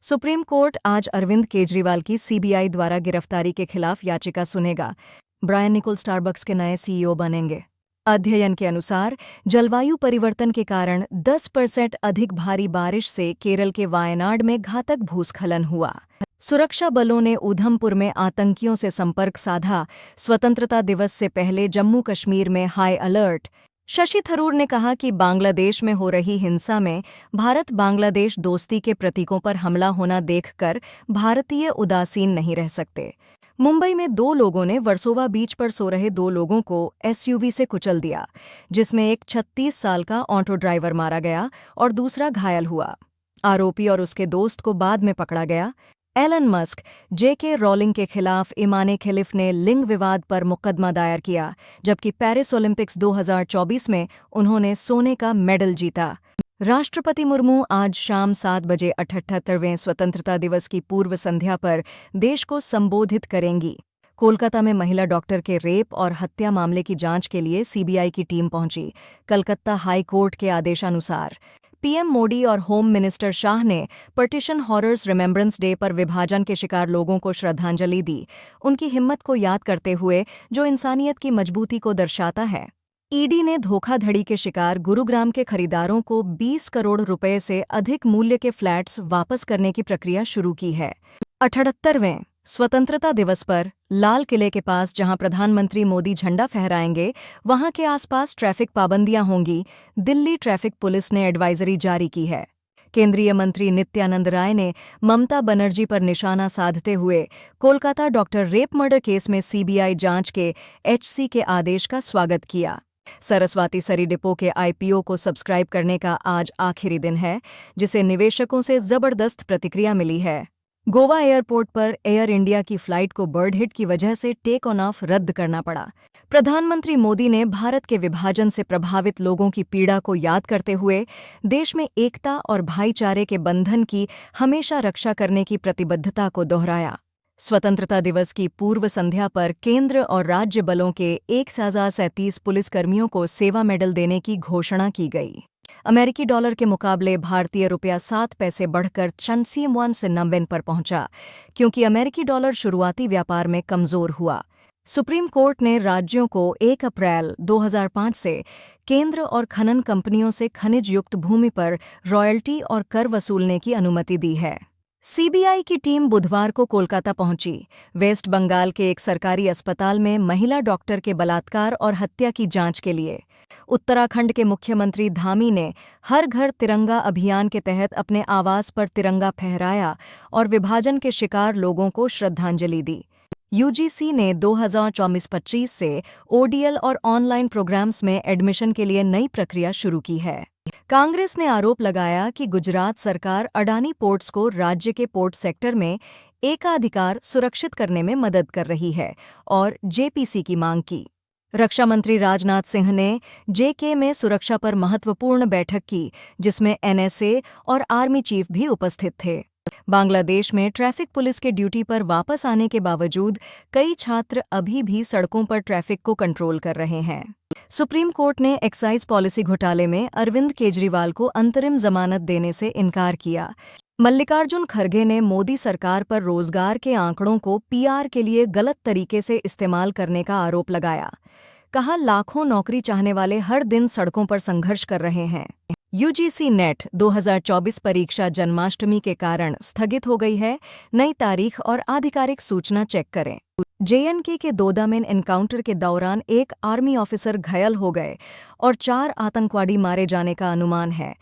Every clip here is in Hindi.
सुप्रीम कोर्ट आज अरविंद केजरीवाल की सीबीआई द्वारा गिरफ्तारी के खिलाफ याचिका सुनेगा। ब्रायन निकोल स्टारबक्स के नए सीईओ बनेंगे। अध्ययन के अनुसार जलवायु परिवर्तन के कारण 10% अधिक भारी बारिश से केरल के वायनाड में घातक भूस्खलन हुआ। सुरक्षा बलों ने उधमपुर में आतंकियों से संपर्क साधा। स्वतंत्रता दिवस से पहले जम्मू कश्मीर में हाई अलर्ट। शशि थरूर ने कहा कि बांग्लादेश में हो रही हिंसा में भारत बांग्लादेश दोस्ती के प्रतीकों पर हमला होना देखकर भारतीय उदासीन नहीं रह सकते। मुंबई में 2 लोगों ने वर्सोवा बीच पर सो रहे 2 लोगों को एसयूवी से कुचल दिया, जिसमें एक 36 साल का ऑटो ड्राइवर मारा गया और दूसरा घायल हुआ। आरोपी और उसके दोस्त को बाद में पकड़ा गया। एलन मस्क, जेके रॉलिंग के खिलाफ इमाने खलीफ ने लिंग विवाद पर मुकदमा दायर किया, जबकि पेरिस ओलंपिक्स 2024 में उन्होंने सोने का मेडल जीता। राष्ट्रपति मुर्मू आज शाम 7 बजे 78वें स्वतंत्रता दिवस की पूर्व संध्या पर देश को संबोधित करेंगी। कोलकाता में महिला डॉक्टर के रेप और हत्या मामले की जांच के लिए सीबीआई की टीम पहुंची। कलकत्ता हाई कोर्ट के आदेशानुसार पीएम मोदी और होम मिनिस्टर शाह ने पार्टीशन हॉरर्स रिमेम्बरेंस डे पर विभाजन के शिकार लोगों को श्रद्धांजलि दी, उनकी हिम्मत को याद करते हुए जो इंसानियत की मजबूती को दर्शाता है। ईडी ने धोखाधड़ी के शिकार गुरुग्राम के खरीदारों को 20 करोड़ रुपए से अधिक मूल्य के फ्लैट्स वापस करने की प्रक्रिया शुरू की है। 78वें स्वतंत्रता दिवस पर लाल किले के पास जहां प्रधानमंत्री मोदी झंडा फहराएंगे, वहां के आसपास ट्रैफिक पाबंदियां होंगी। दिल्ली ट्रैफिक पुलिस ने एडवाइजरी जारी की है। केंद्रीय मंत्री नित्यानंद राय ने ममता बनर्जी पर निशाना साधते हुए Kolkata doctor rape murder case में सीबीआई जांच के एचसी के आदेश का स्वागत किया। सरस्वती सरी डिपो के आईपीओ को सब्सक्राइब करने का आज आखिरी दिन है, जिसे निवेशकों से जबरदस्त प्रतिक्रिया मिली है। गोवा एयरपोर्ट पर एयर इंडिया की फ्लाइट को बर्ड हिट की वजह से टेक ऑफ रद्द करना पड़ा। प्रधानमंत्री मोदी ने भारत के विभाजन से प्रभावित लोगों की पीड़ा को याद करते हुए देश में एकता और भाईचारे के बंधन की हमेशा रक्षा करने की प्रतिबद्धता को दोहराया। स्वतंत्रता दिवस की पूर्व संध्या पर केंद्र और राज्य बलों के 1037 पुलिसकर्मियों को सेवा मेडल देने की घोषणा की गई। अमेरिकी डॉलर के मुकाबले भारतीय रुपया 7 पैसे बढ़कर 96 पर पहुंचा, क्योंकि अमेरिकी डॉलर शुरुआती व्यापार में कमजोर हुआ। सुप्रीम कोर्ट ने राज्यों को 1 अप्रैल 2005 से केंद्र और खनन कंपनियों से खनिज युक्त भूमि पर रॉयल्टी और कर वसूलने की अनुमति दी है। सीबीआई की टीम बुधवार को कोलकाता पहुंची। वेस्ट बंगाल के एक सरकारी अस्पताल में महिला डॉक्टर के बलात्कार और हत्या की जांच के लिए। उत्तराखंड के मुख्यमंत्री धामी ने हर घर तिरंगा अभियान के तहत अपने आवास पर तिरंगा फहराया और विभाजन के शिकार लोगों को श्रद्धांजलि दी। यूजीसी ने 2024-25 से ओडीएल और ऑनलाइन प्रोग्राम्स में एडमिशन के लिए नई प्रक्रिया शुरू की है। कांग्रेस ने आरोप लगाया कि गुजरात सरकार अडानी पोर्ट्स को राज्य के पोर्ट सेक्टर में एकाधिकार सुरक्षित करने में मदद कर रही है और जेपीसी की मांग की। रक्षा मंत्री राजनाथ सिंह ने जेके में सुरक्षा पर महत्वपूर्ण बैठक की, जिसमें एनएसए और आर्मी चीफ भी उपस्थित थे। बांग्लादेश में ट्रैफिक पुलिस के ड्यूटी पर वापस आने के बावजूद कई छात्र अभी भी सड़कों पर ट्रैफिक को कंट्रोल कर रहे हैं। सुप्रीम कोर्ट ने एक्साइज पॉलिसी घोटाले में अरविंद केजरीवाल को अंतरिम जमानत देने से इनकार किया। मल्लिकार्जुन खड़गे ने मोदी सरकार पर रोजगार के आंकड़ों को पीआर के लिए गलत तरीके से इस्तेमाल करने का आरोप लगाया। कहा, लाखों नौकरी चाहने वाले हर दिन सड़कों पर संघर्ष कर रहे हैं। यूजीसी नेट 2024 परीक्षा जन्माष्टमी के कारण स्थगित हो गई है। नई तारीख और आधिकारिक सूचना चेक करें। जेएनके के दोदा में एनकाउंटर के दौरान एक आर्मी ऑफिसर घायल हो गए और 4 आतंकवादी मारे जाने का अनुमान है।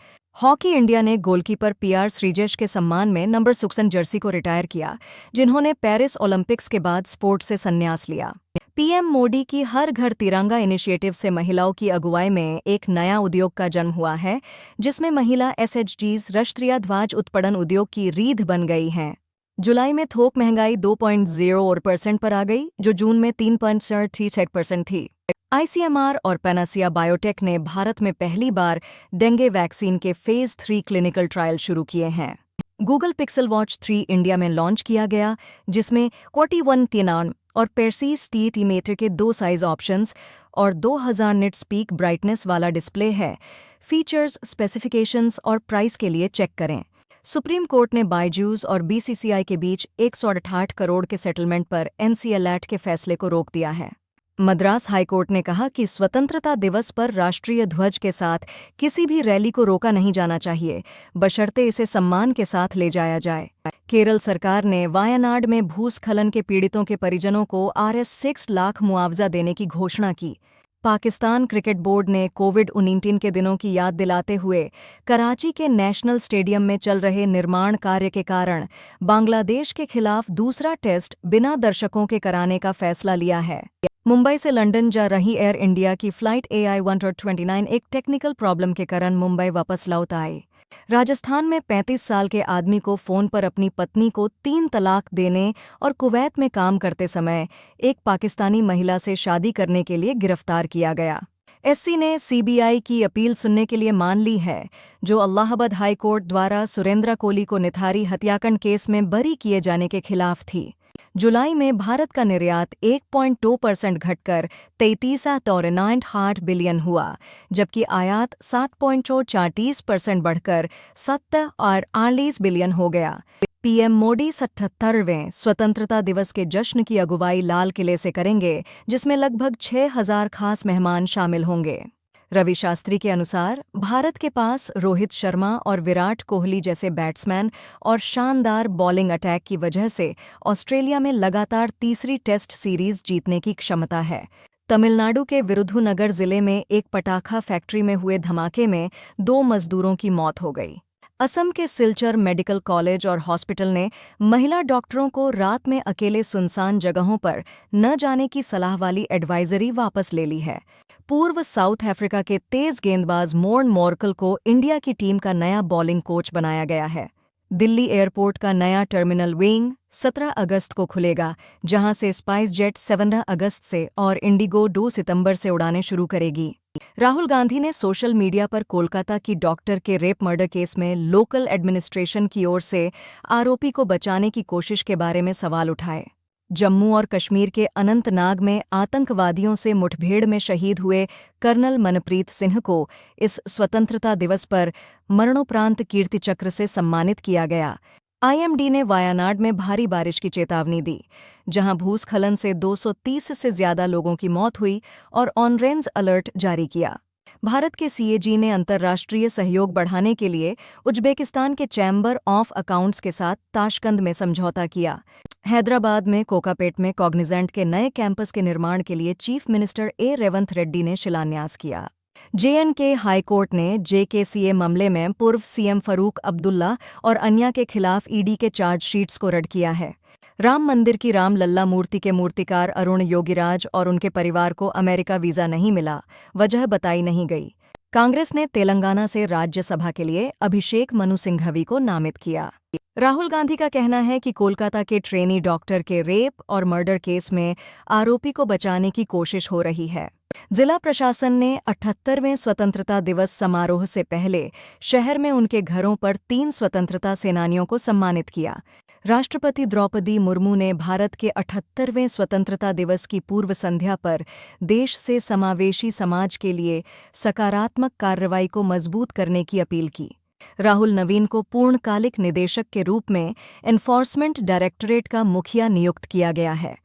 हॉकी इंडिया ने गोलकीपर पीआर श्रीजेश के सम्मान में नंबर 6 जर्सी को रिटायर किया, जिन्होंने पेरिस ओलंपिक्स के बाद स्पोर्ट से संन्यास लिया। पीएम मोदी की हर घर तिरंगा इनिशिएटिव से महिलाओं की अगुवाई में एक नया उद्योग का जन्म हुआ है, जिसमें महिला एसएचजीज राष्ट्रीय ध्वज उत्पादन उद्योग की रीढ़ बन गई हैं। जुलाई में थोक महंगाई 2.0% पर आ गई, जो जून में 3.36% थी। आईसीएमआर और पैनासिया बायोटेक ने भारत में पहली बार डेंगू वैक्सीन के फेज 3 क्लिनिकल ट्रायल शुरू किए हैं। गूगल पिक्सल वॉच 3 इंडिया में लॉन्च किया गया, जिसमें 41 और पेरसीस टी-मीटर के 2 साइज ऑप्शंस और 2000 निट्स पीक ब्राइटनेस वाला डिस्प्ले है। फीचर्स, स्पेसिफिकेशंस और प्राइस के लिए चेक करें। सुप्रीम कोर्ट ने बायजूस और बीसीसीआई के बीच 168 करोड़ के सेटलमेंट पर एनसीएलएट के फैसले को रोक दिया है। मद्रास हाईकोर्ट ने कहा कि स्वतंत्रता दिवस पर राष्ट्रीय ध्वज के साथ किसी भी रैली को रोका नहीं जाना चाहिए, बशर्ते इसे सम्मान के साथ ले जाया जाए। केरल सरकार ने वायनाड में भूस्खलन के पीड़ितों के परिजनों को Rs 6 लाख मुआवजा देने की घोषणा की। पाकिस्तान क्रिकेट बोर्ड ने कोविड-19 के दिनों की याद दिलाते हुए कराची के नेशनल स्टेडियम में चल रहे निर्माण कार्य के कारण बांग्लादेश के खिलाफ दूसरा टेस्ट बिना दर्शकों के कराने का फैसला लिया है। मुंबई से लंदन जा रही एयर इंडिया की फ्लाइट AI-129 एक टेक्निकल प्रॉब्लम के कारण मुंबई वापस लौट आई। राजस्थान में 35 साल के आदमी को फोन पर अपनी पत्नी को 3 तलाक देने और कुवैत में काम करते समय एक पाकिस्तानी महिला से शादी करने के लिए गिरफ्तार किया गया। एससी ने सीबीआई की अपील सुनने के लिए मान ली है, जो इलाहाबाद हाई कोर्ट द्वारा सुरेंद्र कोहली को निथारी हत्याकांड केस में बरी किए जाने के खिलाफ थी। जुलाई में भारत का निर्यात 1.2% घटकर 33.98 बिलियन हुआ, जबकि आयात 7.34% बढ़कर 7.48 बिलियन हो गया। पीएम मोदी 77वें स्वतंत्रता दिवस के जश्न की अगुवाई लाल किले से करेंगे, जिसमें लगभग 6,000 खास मेहमान शामिल होंगे। रवि शास्त्री के अनुसार भारत के पास रोहित शर्मा और विराट कोहली जैसे बैट्समैन और शानदार बॉलिंग अटैक की वजह से ऑस्ट्रेलिया में लगातार तीसरी टेस्ट सीरीज जीतने की क्षमता है। तमिलनाडु के विरुधुनगर जिले में एक पटाखा फैक्ट्री में हुए धमाके में 2 मजदूरों की मौत हो गई। असम के सिलचर मेडिकल कॉलेज और हॉस्पिटल ने महिला डॉक्टरों को रात में अकेले सुनसान जगहों पर न जाने की सलाह वाली एडवाइजरी वापस ले ली है। पूर्व साउथ अफ्रीका के तेज गेंदबाज मोर्न मोर्कल को इंडिया की टीम का नया बॉलिंग कोच बनाया गया है। दिल्ली एयरपोर्ट का नया टर्मिनल विंग 17 अगस्त को खुलेगा, जहां से स्पाइस जेट 17 अगस्त से और इंडिगो 2 सितंबर से उड़ानें शुरू करेगी। राहुल गांधी ने सोशल मीडिया पर कोलकाता की डॉक्टर के रेप मर्डर केस में लोकल एडमिनिस्ट्रेशन की ओर से आरोपी को बचाने की कोशिश के बारे में सवाल उठाए। जम्मू और कश्मीर के अनंतनाग में आतंकवादियों से मुठभेड़ में शहीद हुए कर्नल मनप्रीत सिंह को इस स्वतंत्रता दिवस पर मरणोपरांत कीर्ति चक्र से सम्मानित किया गया। आईएमडी ने वायनाड में भारी बारिश की चेतावनी दी, जहां भूस्खलन से 230 से ज्यादा लोगों की मौत हुई और ऑरेंज अलर्ट जारी किया। भारत के सीएजी ने अंतर्राष्ट्रीय सहयोग बढ़ाने के लिए उज्बेकिस्तान के चैम्बर ऑफ अकाउंट्स के साथ ताशकंद में समझौता किया। हैदराबाद में कोकापेट में कॉग्निजेंट के नए कैंपस के निर्माण के लिए चीफ मिनिस्टर रेवंत रेड्डी ने शिलान्यास किया। जेएंडके हाई कोर्ट ने जेकेसीए मामले में पूर्व सीएम फरूक अब्दुल्ला और अन्य के खिलाफ ईडी के चार्जशीट्स को रद्द किया है। राम मंदिर की रामलल्ला मूर्ति के मूर्तिकार अरुण योगीराज और उनके परिवार को अमेरिका वीज़ा नहीं मिला, वजह बताई नहीं गई। कांग्रेस ने तेलंगाना से राज्यसभा के लिए अभिषेक मनु सिंघवी को नामित किया। राहुल गांधी का कहना है कि कोलकाता के ट्रेनी डॉक्टर के रेप और मर्डर केस में आरोपी को बचाने की कोशिश हो रही है। जिला प्रशासन ने 78वें स्वतंत्रता दिवस समारोह से पहले शहर में उनके घरों पर 3 स्वतंत्रता सेनानियों को सम्मानित किया। राष्ट्रपति द्रौपदी मुर्मू ने भारत के 78वें स्वतंत्रता दिवस की पूर्व संध्या पर देश से समावेशी समाज के लिए सकारात्मक कार्रवाई को मजबूत करने की अपील की। राहुल नवीन को पूर्णकालिक निदेशक के रूप में एनफोर्समेंट डायरेक्टरेट का मुखिया नियुक्त किया गया है।